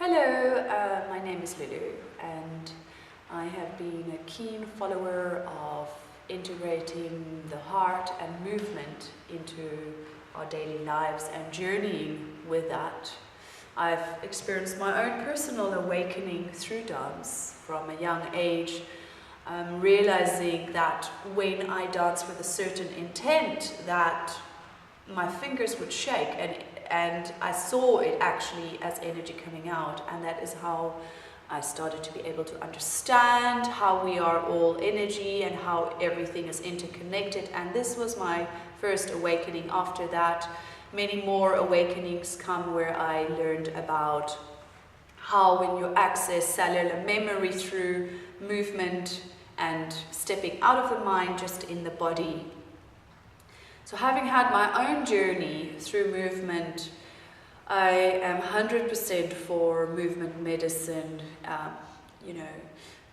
Hello, my name is Lulu, and I have been a keen follower of integrating the heart and movement into our daily lives and journeying with that. I've experienced my own personal awakening through dance from a young age, realizing that when I dance with a certain intent, that my fingers would shake, and I saw it actually as energy coming out, and that is how I started to be able to understand how we are all energy and how everything is interconnected. And this was my first awakening. After that, many more awakenings come where I learned about how when you access cellular memory through movement and stepping out of the mind, just in the body. So having had my own journey through movement, I am 100% for movement medicine,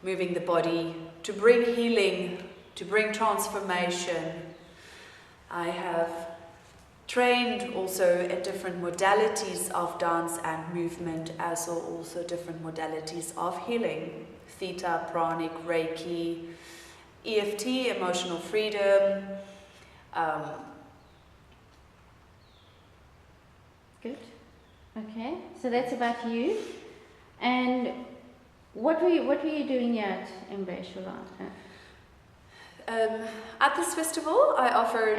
moving the body to bring healing, to bring transformation. I have trained also at different modalities of dance and movement, as also different modalities of healing. Theta, pranic, Reiki, EFT, emotional freedom. Good. Okay, so that's about you. And what were you doing here at Embrace Your Life? At this festival, I offered.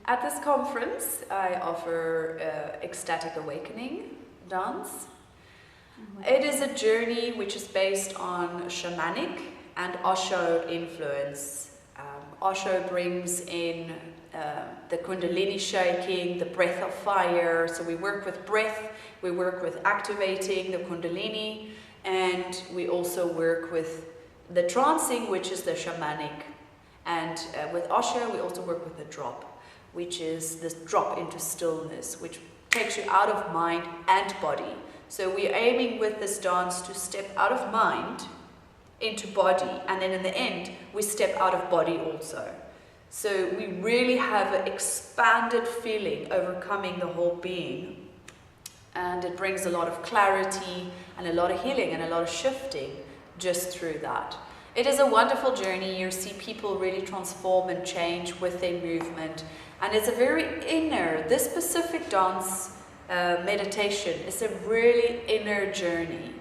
At this conference, I offer Ecstatic Awakening dance. It is a journey which is based on shamanic and Osho influence. Osho brings in the Kundalini shaking, the breath of fire. So we work with breath, we work with activating the Kundalini, and we also work with the trancing, which is the shamanic. And with Osho, we also work with the drop, which is this drop into stillness, which takes you out of mind and body. So we're aiming with this dance to step out of mind into body, and then in the end, we step out of body also. So we really have an expanded feeling overcoming the whole being, and it brings a lot of clarity and a lot of healing and a lot of shifting just through that. It is a wonderful journey. You see people really transform and change with their movement, and it's a very inner, this specific dance meditation is a really inner journey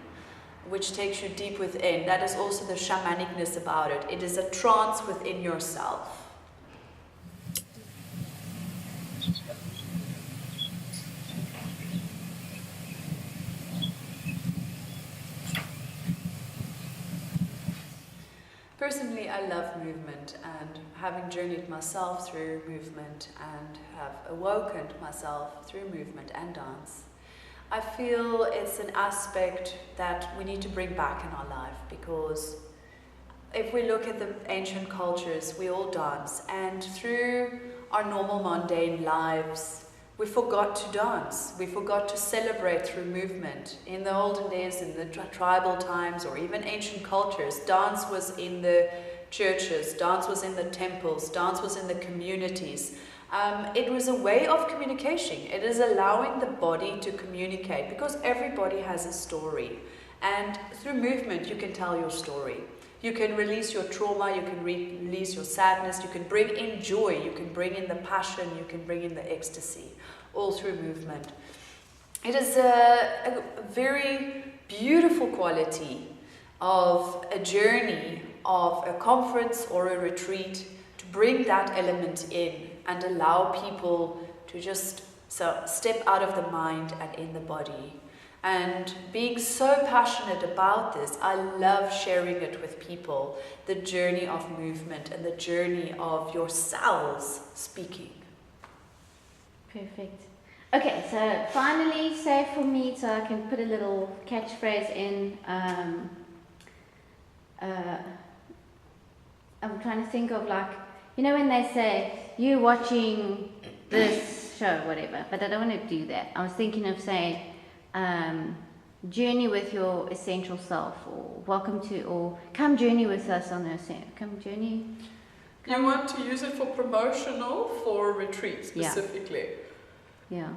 which takes you deep within. That is also the shamanicness about it. It is a trance within yourself. Personally, I love movement, and having journeyed myself through movement and have awoken myself through movement and dance, I feel it's an aspect that we need to bring back in our life, because if we look at the ancient cultures, we all dance, and through our normal mundane lives, we forgot to dance. We forgot to celebrate through movement. In the olden days, in the tribal times, or even ancient cultures, dance was in the churches, dance was in the temples, dance was in the communities. It was a way of communication. It is allowing the body to communicate, because everybody has a story. And through movement, you can tell your story. You can release your trauma, you can release your sadness, you can bring in joy, you can bring in the passion, you can bring in the ecstasy, all through movement. It is a very beautiful quality of a journey, of a conference or a retreat, to bring that element in and allow people to just step out of the mind and in the body. And being so passionate about this, I love sharing it with people, the journey of movement and the journey of your cells speaking. Perfect. Okay, so finally, say for me, so I can put a little catchphrase in. I'm trying to think of, like, when they say, you watching this show, whatever, but I don't want to do that. I was thinking of saying, journey with your essential self, or welcome to, or come journey with us on our come journey. You want to use it for promotional, for retreat specifically? Yeah.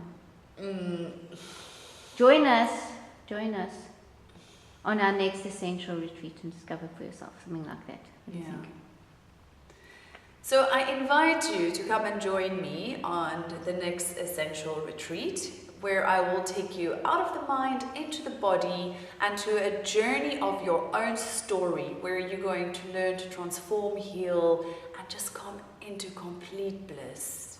Join us join us on our next essential retreat and discover for yourself, something like that. What do you think? So I invite you to come and join me on the next essential retreat, where I will take you out of the mind into the body and to a journey of your own story, where you're going to learn to transform, heal, and just come into complete bliss.